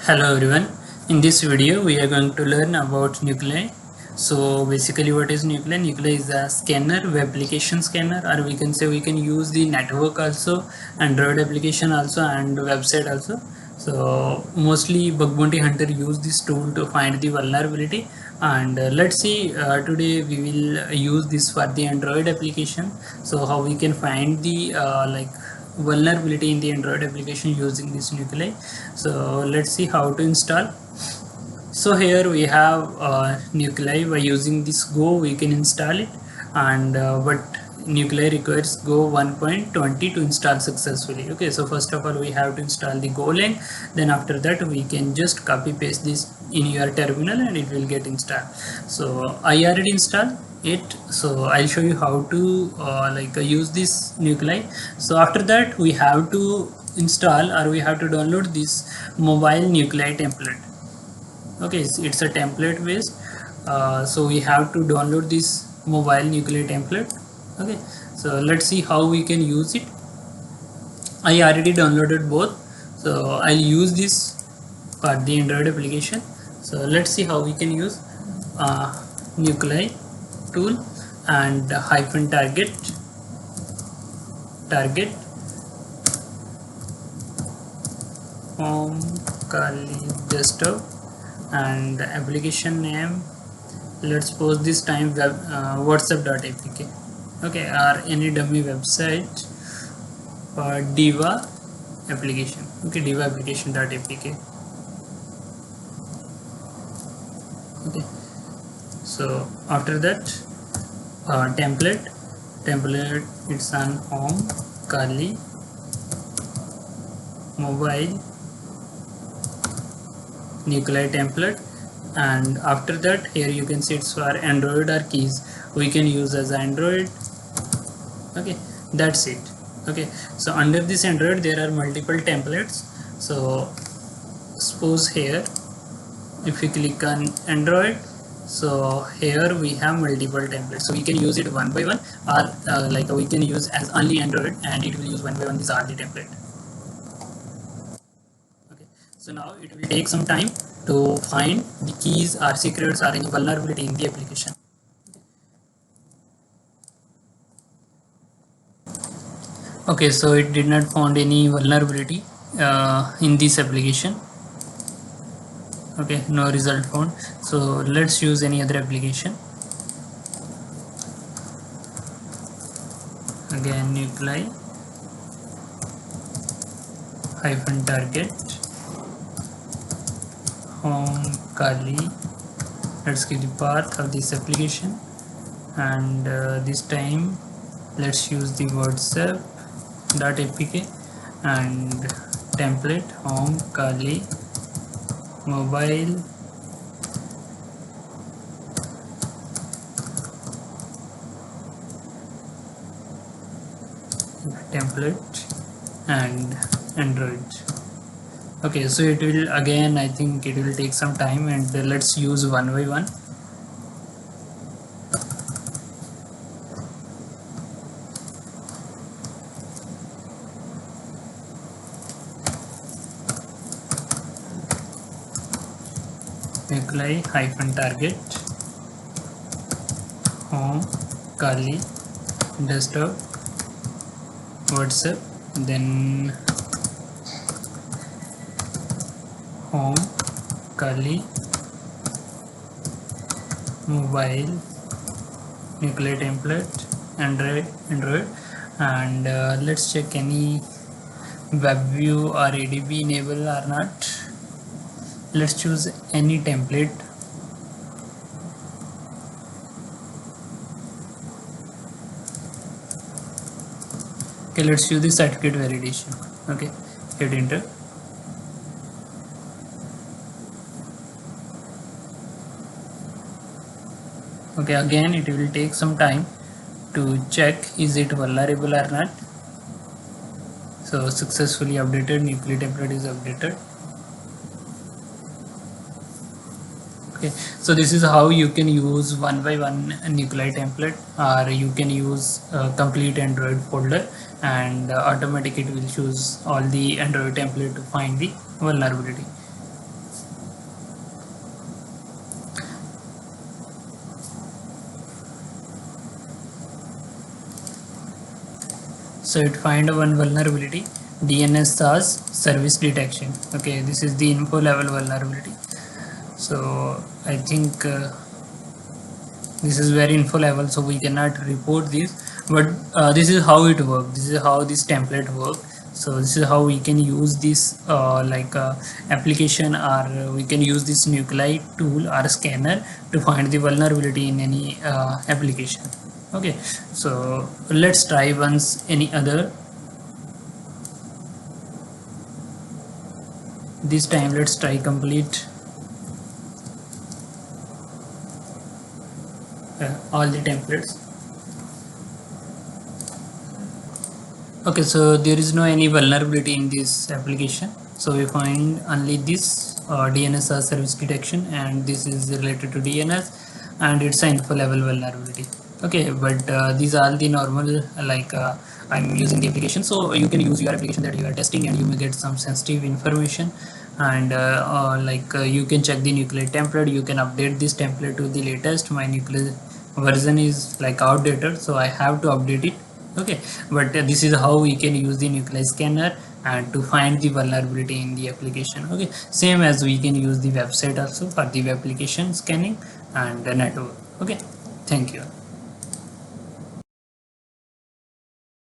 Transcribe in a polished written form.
Hello everyone. In this video we are going to learn about nuclei. So basically what is nuclei? Nuclei is a scanner, web application scanner, or we can say we can use the network also, Android application also, and website also. So mostly bug bounty hunter use this tool to find the vulnerability, and let's see today we will use this for the Android application. So how we can find the vulnerability in the Android application using this nuclei. So let's see how to install. So here we have nuclei. By using this Go we can install it, and but nuclei requires Go 1.20 to install successfully. Okay, so first of all we have to install the Golang. Then after that we can just copy paste this in your terminal and it will get installed. So I already installed it, so I'll show you how to use this nuclei. So after that we have to install, or we have to download this mobile nuclei template. Okay, it's a template based, so we have to download this mobile nuclei template. Okay, so let's see how we can use it. I already downloaded both, so I'll use this for the Android application. So let's see how we can use nuclei tool and hyphen target home Kali desktop, and application name, let's post this time web whatsapp.apk. okay, or any dummy website for diva application. Okay, diva application.apk. okay, so after that template it's on home Kali mobile nuclei template, and after that here you can see it's for Android or keys, we can use as Android. Okay, that's it. Okay, so under this Android there are multiple templates. So suppose here if we click on Android, so here we have multiple templates, so we can use it one by one, or we can use as only Android and it will use one by one this only template. So now it will take some time to find the keys or secrets or any vulnerability in the application. Okay, so it did not find any vulnerability in this application. Okay, no result found. So let's use any other application. Again, nuclei hyphen target home Kali. Let's give the path of this application, and this time let's use the whatsapp.apk and template home Kali mobile template and Android. Okay, so it will again, I think it will take some time, and let's use one by one. nuclei hyphen target home Kali desktop WhatsApp, then home Kali mobile nuclei template Android, and let's check any web view or ADB enable or not. Let's choose any template. Okay, let's use the certificate validation. Okay, hit enter. Okay, again it will take some time to check is it vulnerable or not. So successfully updated, nuclei template is updated. Okay, so this is how you can use one by one nuclei template, or you can use a complete Android folder, and automatically it will choose all the Android template to find the vulnerability. So it find one vulnerability, DNS SaaS service detection. Okay, this is the info level vulnerability. So I think this is very info level, so we cannot report this, but this is how it works, this is how this template works. So this is how we can use this application, or we can use this nuclei tool or scanner to find the vulnerability in any application. Okay, so let's try once any other. This time let's try complete all the templates. Okay, so there is no any vulnerability in this application, so we find only this DNS as service detection, and this is related to DNS, and it's an info level vulnerability. Okay, but these are the normal I'm using the application, so you can use your application that you are testing, and you may get some sensitive information, and you can check the nuclei template, you can update this template to the latest. My nuclei version is like outdated, so I have to update it. Okay, but this is how we can use the nuclei scanner and to find the vulnerability in the application. Okay, same as we can use the website also for the application scanning and the network. Okay, thank you.